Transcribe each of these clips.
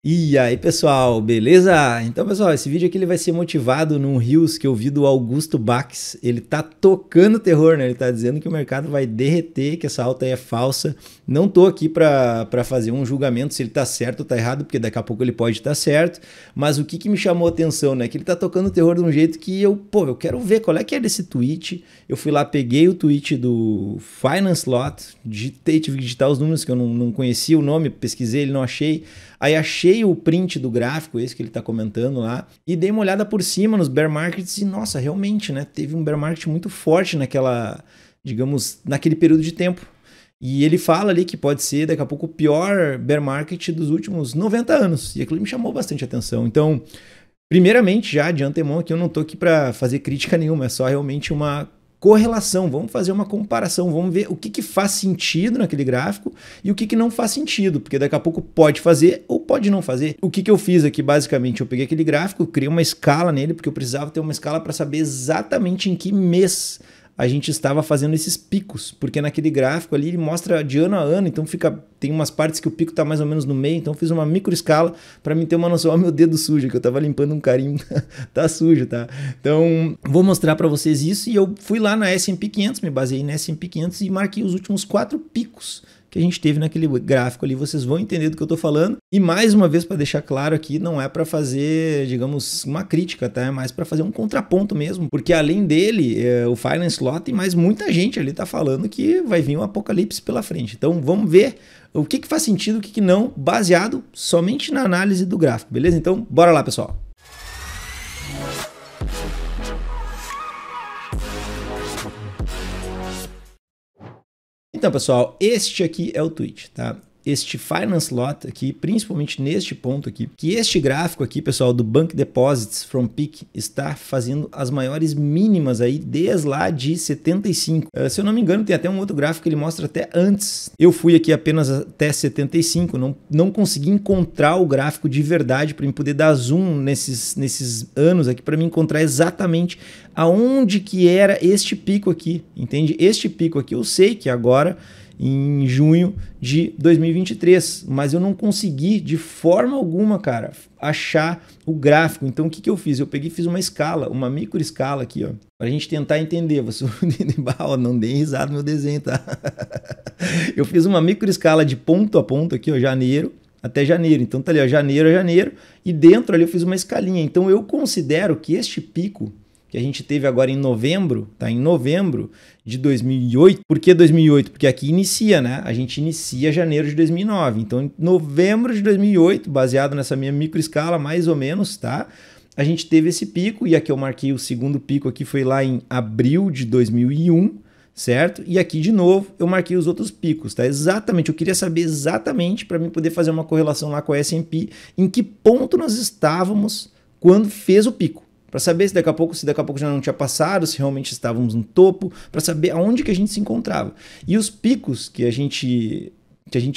E aí, pessoal, beleza? Então, pessoal, esse vídeo aqui ele vai ser motivado num Reels que eu vi do Augusto Bax. Ele tá tocando terror, né? Ele tá dizendo que o mercado vai derreter, que essa alta aí é falsa. Não tô aqui pra fazer um julgamento se ele tá certo ou tá errado, porque daqui a pouco ele pode estar certo. Mas o que me chamou a atenção, né? Que ele tá tocando terror de um jeito que eu quero ver qual é que é desse tweet. Eu fui lá, peguei o tweet do Finance Lot, tive que digitar os números que eu não conhecia o nome, pesquisei, ele não achei. Aí achei o print do gráfico, esse que ele está comentando lá, e dei uma olhada por cima nos bear markets e, nossa, realmente, né? Teve um bear market muito forte naquela, digamos, naquele período de tempo. E ele fala ali que pode ser, daqui a pouco, o pior bear market dos últimos 90 anos. E aquilo me chamou bastante atenção. Então, primeiramente, já de antemão aqui, eu não estou aqui para fazer crítica nenhuma, é só realmente uma correlação, vamos fazer uma comparação, vamos ver o que faz sentido naquele gráfico e o que não faz sentido, porque daqui a pouco pode fazer ou pode não fazer. O que eu fiz aqui, basicamente, eu peguei aquele gráfico, criei uma escala nele, porque eu precisava ter uma escala para saber exatamente em que mês a gente estava fazendo esses picos, porque naquele gráfico ali ele mostra de ano a ano, então tem umas partes que o pico está mais ou menos no meio, então eu fiz uma micro escala para mim ter uma noção. Ó, meu dedo sujo, que eu estava limpando um carimbo, tá sujo, tá? Então vou mostrar para vocês isso, e eu fui lá na S&P 500, me baseei na S&P 500 e marquei os últimos 4 picos que a gente teve naquele gráfico ali, vocês vão entender do que eu tô falando. E mais uma vez, para deixar claro aqui, não é para fazer, digamos, uma crítica, tá? É mais para fazer um contraponto mesmo, porque além dele, o Finance Lot tem mais muita gente ali tá falando que vai vir um apocalipse pela frente. Então vamos ver o que faz sentido, o que não, baseado somente na análise do gráfico, beleza? Então bora lá, pessoal. Então, pessoal, este aqui é o tweet, tá? Este Finance Lot aqui, principalmente neste ponto aqui, que este gráfico aqui, pessoal, do Bank Deposits from Peak está fazendo as maiores mínimas aí desde lá de 75. Se eu não me engano, tem até um outro gráfico que ele mostra até antes. Eu fui aqui apenas até 75, não consegui encontrar o gráfico de verdade para eu poder dar zoom nesses anos aqui, para me encontrar exatamente aonde que era este pico aqui, entende? Este pico aqui eu sei que agora em junho de 2023, mas eu não consegui de forma alguma, cara, achar o gráfico. Então o que eu fiz? Eu peguei e fiz uma escala, uma micro escala aqui, ó, pra gente tentar entender. Você não dei risada no meu desenho, tá? Eu fiz uma micro escala de ponto a ponto aqui, ó, janeiro até janeiro. Então tá ali, ó, janeiro a janeiro, e dentro ali eu fiz uma escalinha. Então eu considero que este pico que a gente teve agora em novembro, tá? Em novembro de 2008. Por que 2008? Porque aqui inicia, né? A gente inicia janeiro de 2009. Então, em novembro de 2008, baseado nessa minha microescala, mais ou menos, tá? A gente teve esse pico, e aqui eu marquei o segundo pico aqui, foi lá em abril de 2001, certo? E aqui, de novo, eu marquei os outros picos, tá? Exatamente, eu queria saber exatamente para mim poder fazer uma correlação lá com a S&P, em que ponto nós estávamos quando fez o pico. Para saber se daqui a pouco já não tinha passado, se realmente estávamos no topo, para saber aonde que a gente se encontrava. E os picos que a gente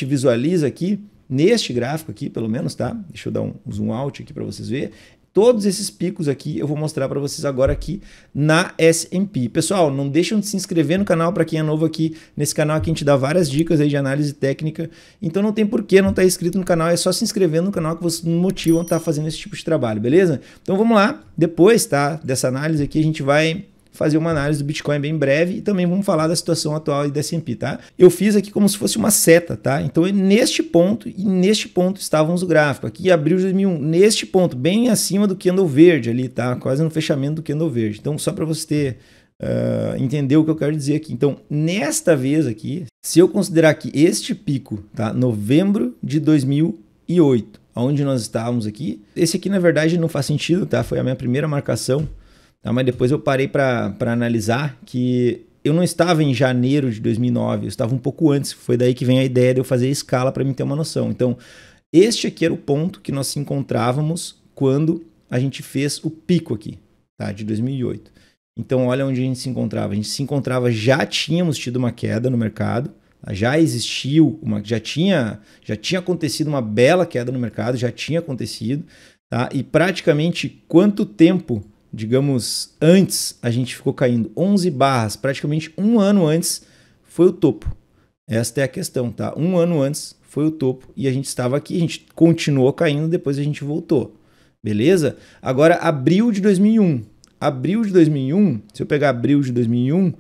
visualiza aqui, neste gráfico aqui, pelo menos, tá? Deixa eu dar um zoom out aqui para vocês verem. Todos esses picos aqui eu vou mostrar para vocês agora aqui na S&P. Pessoal, não deixam de se inscrever no canal para quem é novo aqui. Nesse canal aqui a gente dá várias dicas aí de análise técnica. Então não tem por que não estar inscrito no canal. É só se inscrever no canal que vocês me motivam a estar fazendo esse tipo de trabalho, beleza? Então vamos lá. Depois, tá, dessa análise aqui a gente vai fazer uma análise do Bitcoin bem breve e também vamos falar da situação atual e da S&P, tá? Eu fiz aqui como se fosse uma seta, tá? Então é neste ponto, e neste ponto estávamos o gráfico. Aqui abril de 2001, neste ponto, bem acima do candle verde ali, tá? Quase no fechamento do candle verde. Então só para você entender o que eu quero dizer aqui. Então nesta vez aqui, se eu considerar que este pico, tá? Novembro de 2008, onde nós estávamos aqui, esse aqui na verdade não faz sentido, tá? Foi a minha primeira marcação. Tá, mas depois eu parei para analisar que eu não estava em janeiro de 2009, eu estava um pouco antes. Foi daí que vem a ideia de eu fazer a escala para mim ter uma noção. Então, este aqui era o ponto que nós se encontrávamos quando a gente fez o pico aqui, tá, de 2008. Então, olha onde a gente se encontrava. A gente se encontrava, já tínhamos tido uma queda no mercado, tá? Já existiu, já tinha acontecido uma bela queda no mercado, já tinha acontecido, tá? E praticamente quanto tempo, digamos, antes a gente ficou caindo? 11 barras, praticamente um ano antes foi o topo. Esta é a questão, tá? Um ano antes foi o topo e a gente estava aqui, a gente continuou caindo, depois a gente voltou. Beleza? Agora, abril de 2001. Abril de 2001, se eu pegar abril de 2001,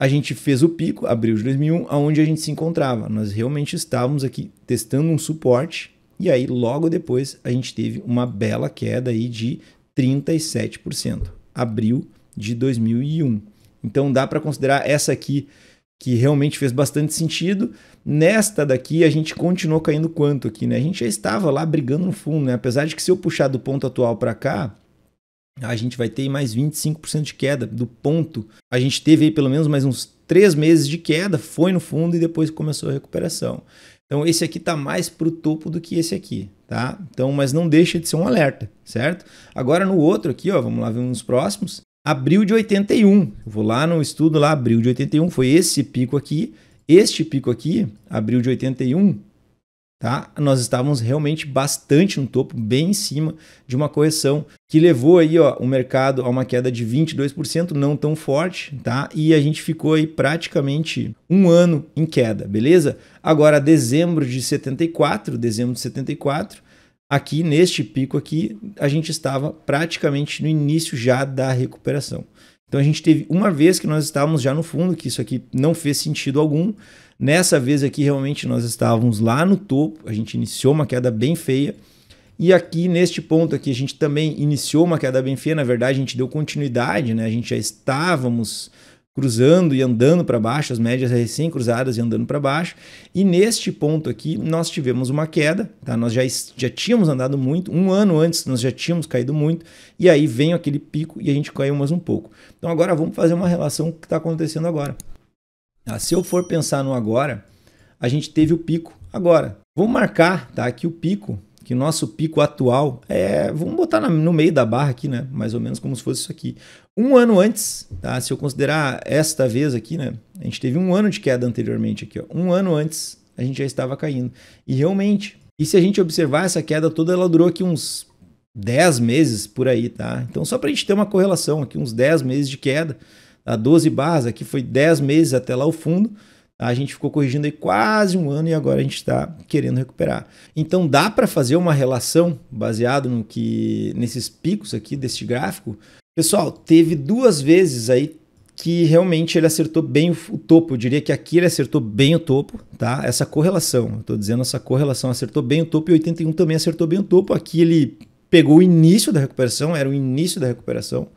a gente fez o pico, abril de 2001, aonde a gente se encontrava. Nós realmente estávamos aqui testando um suporte e aí logo depois a gente teve uma bela queda aí de 37%. Abril de 2001. Então dá para considerar essa aqui que realmente fez bastante sentido. Nesta daqui a gente continuou caindo quanto aqui, né? A gente já estava lá brigando no fundo, né? Apesar de que se eu puxar do ponto atual para cá, a gente vai ter mais 25% de queda do ponto. A gente teve aí pelo menos mais uns 3 meses de queda, foi no fundo e depois começou a recuperação. Então esse aqui está mais para o topo do que esse aqui, tá? Então, mas não deixa de ser um alerta, certo? Agora no outro aqui, ó, vamos lá ver nos próximos. Abril de 81, eu vou lá no estudo lá, abril de 81, foi esse pico aqui. Este pico aqui, abril de 81, tá? Nós estávamos realmente bastante no topo, bem em cima de uma correção que levou aí, ó, o mercado a uma queda de 22%, não tão forte, tá? E a gente ficou aí praticamente um ano em queda, beleza? Agora, dezembro de 74, aqui neste pico aqui, a gente estava praticamente no início já da recuperação. Então a gente teve uma vez que nós estávamos já no fundo, que isso aqui não fez sentido algum. Nessa vez aqui realmente nós estávamos lá no topo, a gente iniciou uma queda bem feia. E aqui neste ponto aqui a gente também iniciou uma queda bem feia, na verdade a gente deu continuidade, né? A gente já estávamos cruzando e andando para baixo, as médias recém cruzadas e andando para baixo. E neste ponto aqui nós tivemos uma queda, tá? Nós já tínhamos andado muito, um ano antes nós já tínhamos caído muito, e aí vem aquele pico e a gente caiu mais um pouco. Então agora vamos fazer uma relação com o que está acontecendo agora. Se eu for pensar no agora, a gente teve o pico agora. Vamos marcar, tá, aqui o pico, que o nosso pico atual é, vamos botar no meio da barra aqui, né? Mais ou menos como se fosse isso aqui. Um ano antes, tá? Se eu considerar esta vez aqui, né? A gente teve um ano de queda anteriormente aqui, ó. Um ano antes a gente já estava caindo. E realmente, e se a gente observar essa queda toda, ela durou aqui uns 10 meses por aí, tá? Então só para a gente ter uma correlação aqui, uns 10 meses de queda, tá? 12 barras, aqui foi 10 meses até lá o fundo. A gente ficou corrigindo aí quase um ano e agora a gente está querendo recuperar. Então dá para fazer uma relação baseado no que nesses picos aqui deste gráfico. Pessoal, teve 2 vezes aí que realmente ele acertou bem o topo. Eu diria que aqui ele acertou bem o topo, tá? Essa correlação, eu estou dizendo essa correlação acertou bem o topo e 81 também acertou bem o topo. Aqui ele pegou o início da recuperação, era o início da recuperação.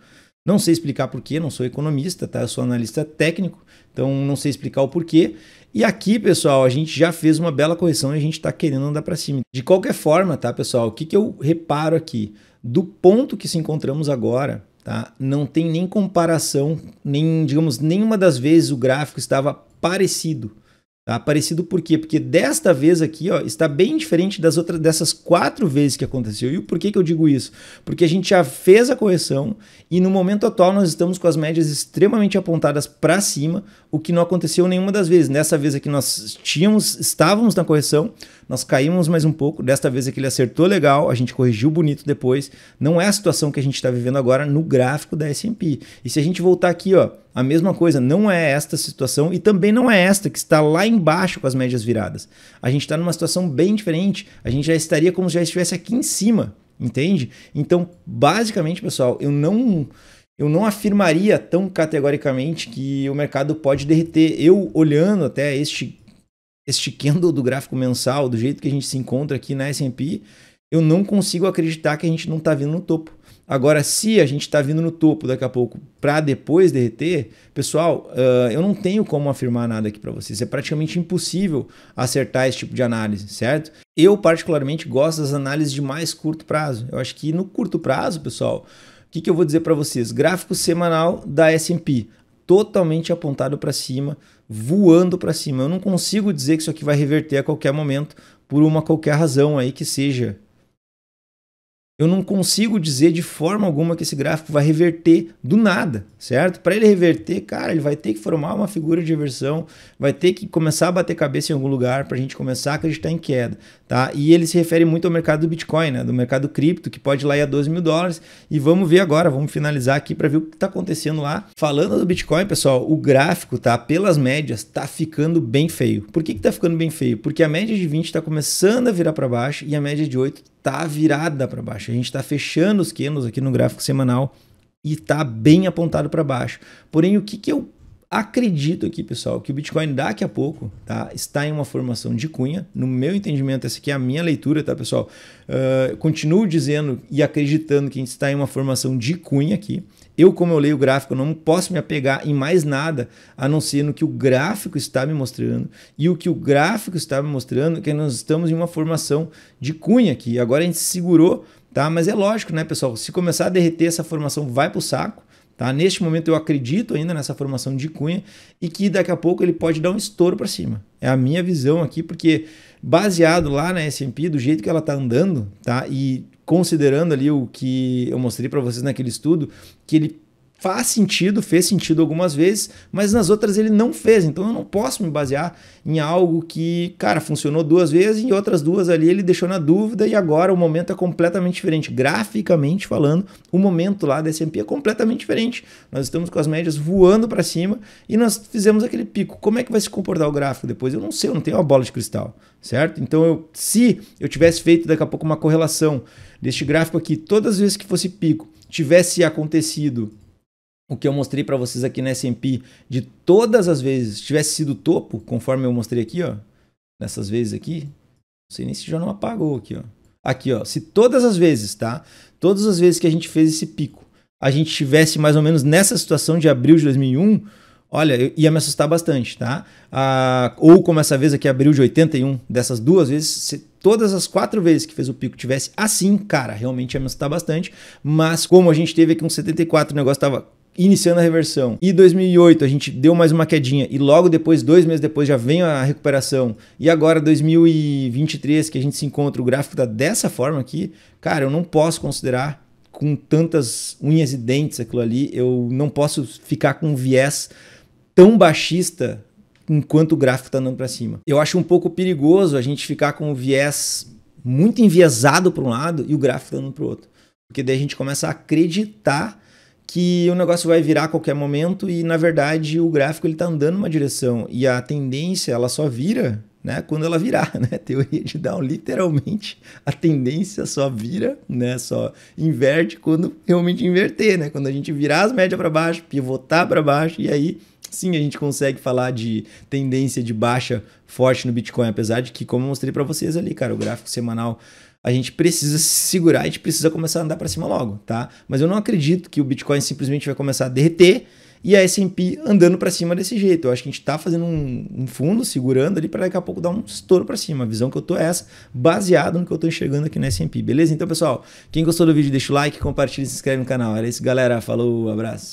Não sei explicar porquê, não sou economista, tá? Eu sou analista técnico, então não sei explicar o porquê. E aqui, pessoal, a gente já fez uma bela correção e a gente está querendo andar para cima. De qualquer forma, tá, pessoal? O que eu reparo aqui? Do ponto que se encontramos agora, tá? Não tem nem comparação, nem, digamos, nenhuma das vezes o gráfico estava parecido. Tá? Parecido por quê? Porque desta vez aqui, ó, está bem diferente dessas 4 vezes que aconteceu. E por que eu digo isso? Porque a gente já fez a correção e no momento atual nós estamos com as médias extremamente apontadas para cima, o que não aconteceu nenhuma das vezes. Nessa vez aqui nós estávamos na correção, nós caímos mais um pouco, desta vez aqui ele acertou legal, a gente corrigiu bonito depois. Não é a situação que a gente está vivendo agora no gráfico da S&P. E se a gente voltar aqui, ó, a mesma coisa, não é esta situação e também não é esta que está lá embaixo com as médias viradas. A gente está numa situação bem diferente, a gente já estaria como se já estivesse aqui em cima, entende? Então, basicamente, pessoal, eu não afirmaria tão categoricamente que o mercado pode derreter. Eu olhando até este candle do gráfico mensal, do jeito que a gente se encontra aqui na S&P, eu não consigo acreditar que a gente não está vindo no topo. Agora, se a gente está vindo no topo daqui a pouco para depois derreter, pessoal, eu não tenho como afirmar nada aqui para vocês. É praticamente impossível acertar esse tipo de análise, certo? Eu, particularmente, gosto das análises de mais curto prazo. Eu acho que no curto prazo, pessoal, o que eu vou dizer para vocês? Gráfico semanal da S&P, totalmente apontado para cima, voando para cima. Eu não consigo dizer que isso aqui vai reverter a qualquer momento por uma qualquer razão aí que seja eu não consigo dizer de forma alguma que esse gráfico vai reverter do nada, certo? Para ele reverter, cara, ele vai ter que formar uma figura de reversão, vai ter que começar a bater cabeça em algum lugar para a gente começar a acreditar em queda, tá? E ele se refere muito ao mercado do Bitcoin, né? Do mercado cripto, que pode ir lá ir a $12 mil. E vamos ver agora, vamos finalizar aqui para ver o que está acontecendo lá. Falando do Bitcoin, pessoal, o gráfico, tá? Pelas médias, tá ficando bem feio. Por que tá ficando bem feio? Porque a média de 20 está começando a virar para baixo e a média de 8 tá virada para baixo. A gente está fechando os candles aqui no gráfico semanal e tá bem apontado para baixo. Porém, o que eu acredito aqui, pessoal, que o Bitcoin daqui a pouco, tá, está em uma formação de cunha. No meu entendimento, essa aqui é a minha leitura, tá, pessoal? Continuo dizendo e acreditando que a gente está em uma formação de cunha aqui. Como eu leio o gráfico, eu não posso me apegar em mais nada a não ser no que o gráfico está me mostrando. E o que o gráfico está me mostrando é que nós estamos em uma formação de cunha aqui. Agora a gente se segurou, tá? Mas é lógico, né, pessoal? Se começar a derreter, essa formação vai para o saco. Tá? Neste momento eu acredito ainda nessa formação de cunha e que daqui a pouco ele pode dar um estouro para cima. É a minha visão aqui, porque baseado lá na S&P, do jeito que ela está andando, tá? E considerando ali o que eu mostrei para vocês naquele estudo, que ele fez sentido algumas vezes, mas nas outras ele não fez. Então eu não posso me basear em algo que, cara, funcionou 2 vezes e outras 2 ali ele deixou na dúvida e agora o momento é completamente diferente. Graficamente falando, o momento lá da S&P é completamente diferente. Nós estamos com as médias voando para cima e nós fizemos aquele pico. Como é que vai se comportar o gráfico depois? Eu não sei, eu não tenho uma bola de cristal, certo? Então se eu tivesse feito daqui a pouco uma correlação deste gráfico aqui, todas as vezes que fosse pico, tivesse acontecido o que eu mostrei para vocês aqui na S&P, de todas as vezes tivesse sido topo, conforme eu mostrei aqui, ó, nessas vezes aqui, não sei nem se já não apagou aqui, ó. Aqui, ó, se todas as vezes, tá? Todas as vezes que a gente fez esse pico, a gente tivesse mais ou menos nessa situação de abril de 2001, olha, ia me assustar bastante, tá? Ou como essa vez aqui, abril de 81, dessas 2 vezes, se todas as 4 vezes que fez o pico tivesse assim, cara, realmente ia me assustar bastante, mas como a gente teve aqui um 74, o negócio tava iniciando a reversão, e 2008 a gente deu mais uma quedinha e logo depois, 2 meses depois, já vem a recuperação, e agora 2023 que a gente se encontra, o gráfico tá dessa forma aqui, cara, eu não posso considerar com tantas unhas e dentes aquilo ali, eu não posso ficar com um viés tão baixista enquanto o gráfico está andando para cima. Eu acho um pouco perigoso a gente ficar com o viés muito enviesado para um lado e o gráfico andando para o outro, porque daí a gente começa a acreditar que o negócio vai virar a qualquer momento e, na verdade, o gráfico ele está andando numa direção e a tendência ela só vira, né, quando ela virar, né? Teoria de Down, literalmente, a tendência só vira, né, só inverte quando realmente inverter, né? Quando a gente virar as médias para baixo, pivotar para baixo e aí sim a gente consegue falar de tendência de baixa forte no Bitcoin, apesar de que, como eu mostrei para vocês ali, cara, o gráfico semanal, a gente precisa se segurar, a gente precisa começar a andar para cima logo, tá? Mas eu não acredito que o Bitcoin simplesmente vai começar a derreter e a S&P andando para cima desse jeito. Eu acho que a gente está fazendo um fundo, segurando ali para daqui a pouco dar um estouro para cima. A visão que eu tô é essa, baseado no que eu tô enxergando aqui na S&P, beleza? Então, pessoal, quem gostou do vídeo, deixa o like, compartilha e se inscreve no canal. Era isso, galera. Falou, abraço.